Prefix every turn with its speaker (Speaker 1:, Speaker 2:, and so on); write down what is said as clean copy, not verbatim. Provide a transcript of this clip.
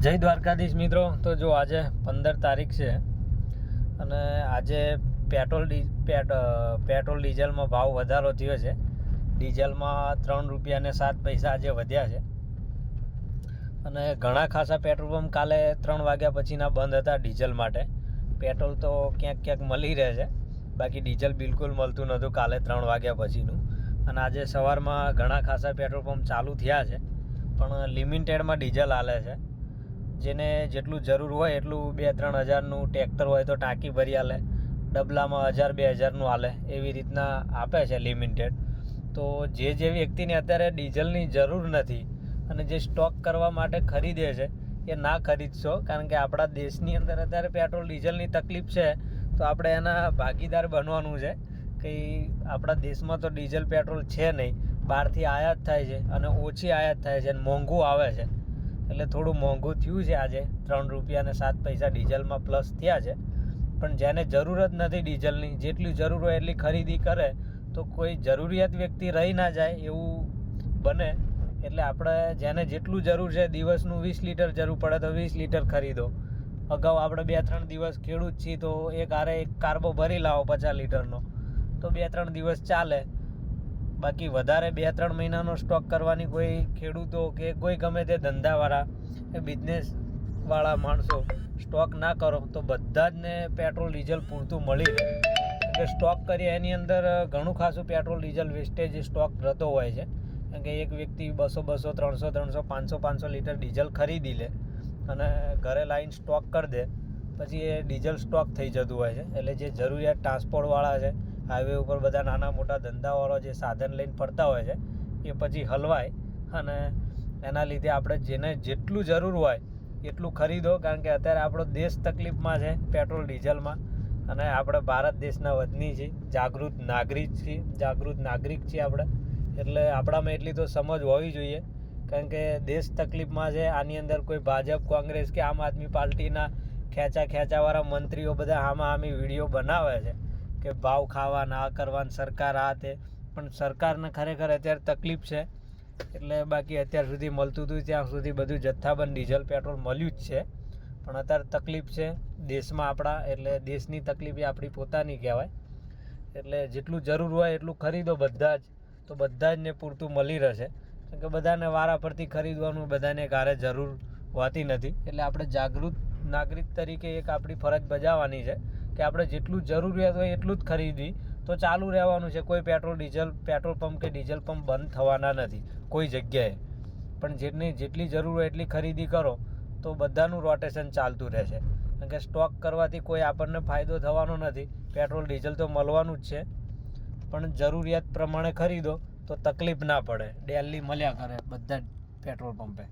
Speaker 1: જય દ્વારકાધીશ મિત્રો. તો જો આજે 15 તારીખ છે અને આજે પેટ્રોલ ડીઝલમાં ભાવ વધારો થયો છે. ડીઝલમાં 3 રૂપિયા અને 7 પૈસા આજે વધ્યા છે અને ઘણા ખાસા પેટ્રોલ પંપ કાલે 3 વાગ્યા પછીના બંધ હતા ડીઝલ માટે. પેટ્રોલ તો ક્યાંક ક્યાંક મળી રહે છે, બાકી ડીઝલ બિલકુલ મળતું નહોતું કાલે 3 વાગ્યા પછીનું. અને આજે સવારમાં ઘણા ખાસા પેટ્રોલ પંપ ચાલુ થયા છે, પણ લિમિટેડમાં ડીઝલ હાલે છે. જેને જેટલું જરૂર હોય એટલું 2-3 હજારનું ટ્રેક્ટર હોય તો ટાંકી ભરી હાલે, ડબલામાં 1000-2000નું હાલે, એવી રીતના આપે છે લિમિટેડ. તો જે વ્યક્તિને અત્યારે ડીઝલની જરૂર નથી અને જે સ્ટોક કરવા માટે ખરીદે છે એ ના ખરીદશો, કારણ કે આપણા દેશની અંદર અત્યારે પેટ્રોલ ડીઝલની તકલીફ છે. તો આપણે એના ભાગીદાર બનવાનું છે કે આપણા દેશમાં તો ડીઝલ પેટ્રોલ છે નહીં, બહારથી આયાત થાય છે અને ઓછી આયાત થાય છે અને મોંઘું આવે છે. એટલે થોડું મોંઘું થયું છે આજે, 3 રૂપિયા અને 7 પૈસા ડીઝલમાં પ્લસ થયા છે. પણ જેને જરૂર જ નથી ડીઝલની, જેટલી જરૂર હોય એટલી ખરીદી કરે તો કોઈ જરૂરિયાત વ્યક્તિ રહી ના જાય એવું બને. એટલે આપણે જેને જેટલું જરૂર છે, દિવસનું 20 લીટર જરૂર પડે તો 20 લીટર ખરીદો. અગાઉ આપણે 2-3 દિવસ ખેડૂત છીએ તો એક કાર્બો ભરી લાવો 50 લીટરનો, તો 2-3 દિવસ ચાલે. બાકી વધારે 2-3 મહિનાનો સ્ટોક કરવાની કોઈ ખેડૂતો કે કોઈ ગમે તે ધંધાવાળા કે બિઝનેસવાળા માણસો સ્ટોક ના કરો તો બધા જ ને પેટ્રોલ ડીઝલ પૂરતું મળી રહે. કે સ્ટોક કરીએ એની અંદર ઘણું ખાસું પેટ્રોલ ડીઝલ વેસ્ટેજ સ્ટોક રહેતો હોય છે. કારણ કે એક વ્યક્તિ 200, 300, 500 લીટર ડીઝલ ખરીદી લે અને ઘરે લાવીને સ્ટોક કરી દે, પછી એ ડીઝલ સ્ટોક થઈ જતું હોય છે. એટલે જે જરૂરિયાત ટ્રાન્સપોર્ટવાળા છે, હાઈવે ઉપર બધા નાના મોટા ધંધાવાળો જે સાધન લઈને ફરતા હોય છે, એ પછી હલવાય. અને એના લીધે આપણે જેને જેટલું જરૂર હોય એટલું ખરીદો, કારણ કે અત્યારે આપણો દેશ તકલીફમાં છે પેટ્રોલ ડીઝલમાં. અને આપણે ભારત દેશના વતની છીએ, જાગૃત નાગરિક છીએ આપણે. એટલે આપણામાં એટલી તો સમજ હોવી જોઈએ, કારણ કે દેશ તકલીફમાં છે. આની અંદર કોઈ ભાજપ, કોંગ્રેસ કે આમ આદમી પાર્ટીના ખેંચાવાળા મંત્રીઓ બધા આમી વિડીયો બનાવે છે કે ભાવ ખાવા ના કરવાના, સરકાર આ તે. પણ સરકારને ખરેખર અત્યારે તકલીફ છે. એટલે બાકી અત્યાર સુધી મળતું હતું ત્યાં સુધી બધું જથ્થાબંધ ડીઝલ પેટ્રોલ મળ્યું જ છે, પણ અત્યારે તકલીફ છે દેશમાં આપણા. એટલે દેશની તકલીફ એ આપણી પોતાની કહેવાય. એટલે જેટલું જરૂર હોય એટલું ખરીદો બધા જ, તો બધા જ ને પૂરતું મળી રહેશે. કારણ કે બધાને વારા પરથી ખરીદવાનું બધાને ગારે જરૂર હોતી નથી. એટલે આપણે જાગૃત નાગરિક તરીકે એક આપણી ફરજ બજાવવાની છે કે આપણે જેટલું જરૂરિયાત હોય એટલું જ ખરીદવી. તો ચાલુ રહેવાનું છે. કોઈ પેટ્રોલ પંપ કે ડીઝલ પંપ બંધ થવાના નથી કોઈ જગ્યાએ. પણ જેટલી જરૂર હોય એટલી ખરીદી કરો તો બધાનું રોટેશન ચાલતું રહેશે. કારણ કે સ્ટોક કરવાથી કોઈ આપણને ફાયદો થવાનો નથી. પેટ્રોલ ડીઝલ તો મળવાનું જ છે, પણ જરૂરિયાત પ્રમાણે ખરીદો તો તકલીફ ના પડે. ડેલી મળ્યા કરે બધા જ પેટ્રોલ પંપે.